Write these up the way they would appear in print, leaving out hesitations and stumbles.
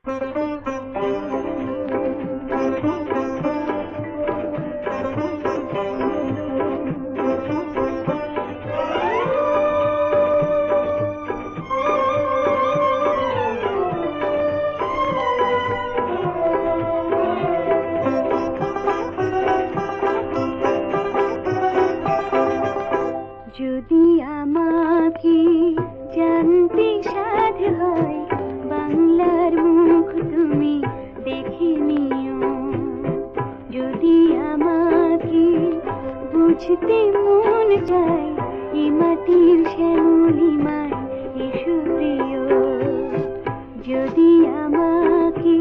যদি আমাকে জানতে সাধ হয়, বাংলার মুখ তুমি দেখে নিও। যদি আমাকে বুঝতে মন চায়, এ মাটির শ্যামলিমায় এসো প্রিয়। যদি আমাকে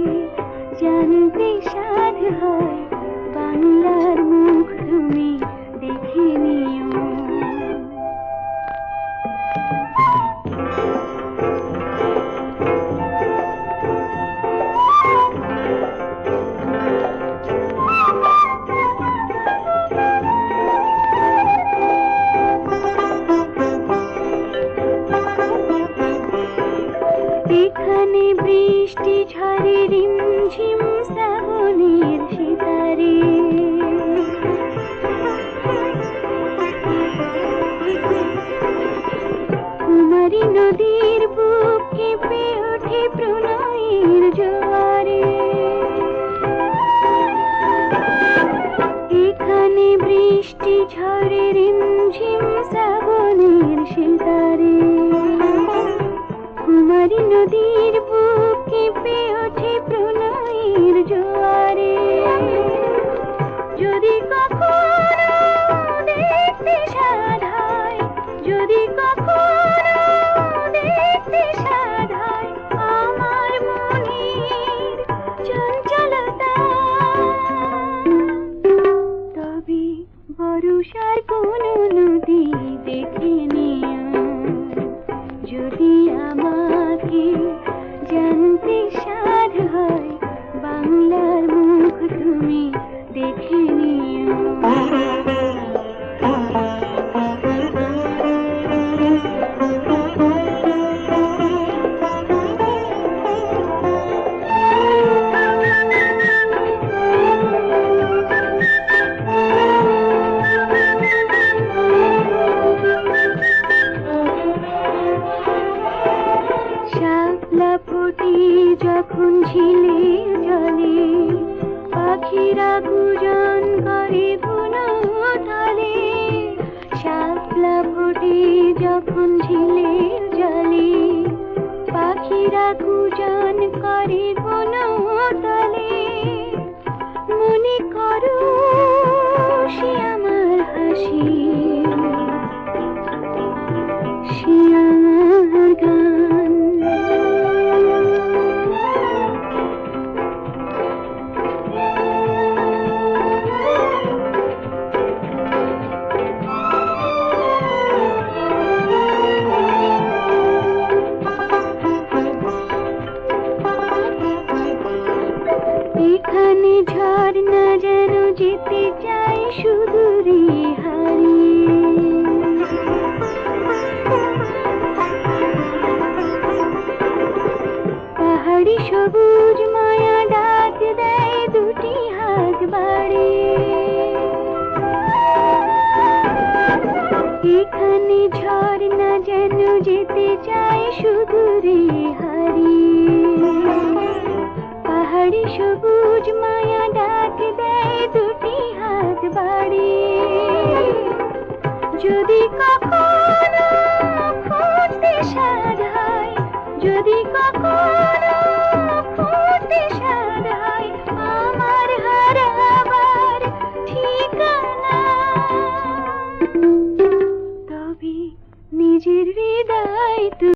জানতে সাধ হয়, বাংলার মুখ তুমি দেখে নিও। এখানে বৃষ্টি ঝরে রিমঝিম শ্রাবণের সিতারে, কুমারী নদীর বুক কেঁপে ওঠে প্রণয়ের জোয়ারে। এখানে বৃষ্টি ঝরে রিমঝিম শ্রাবণের সিতারে, কুমারী নদীর বুক কেঁপে ওঠে প্রণয়ের জোয়ারে। যদি কখনো দেখতে সাধ হয়, যদি কখনো দেখতে সাধ হয় আমার মনের চঞ্চলতা, তবে বর্ষার কোন নদী দেখে নিও। যদি আমাকে জানতে সাধ হয়, বাংলার মুখ তুমি দেখে নিও। শাপলা ফোটে যখন ঝিলের জলে, পাখিরা গুজন করে বনতলে। শাপলা ফোটে যখন ঝিলের জলে, পাখিরা গুজন করে বনতলে। মনে করো সে আমার হাসি, সে আমার গান। এখানে ঝর্ণা যেন যেতে চায় সুদূরে হারিয়ে। পাহাড়ি সবুজ মায়া ডাক দেয় দুটি হাত বাড়িয়ে। এখানে ঝর্ণা যেন যেতে চায় সুদূরে হারিয়ে। পাহাড়ি সবুজ মায়া ডাক দেয় দুটি হাত বাড়িয়ে। যদি কখনো খুঁজতে সাধ হয়, যদি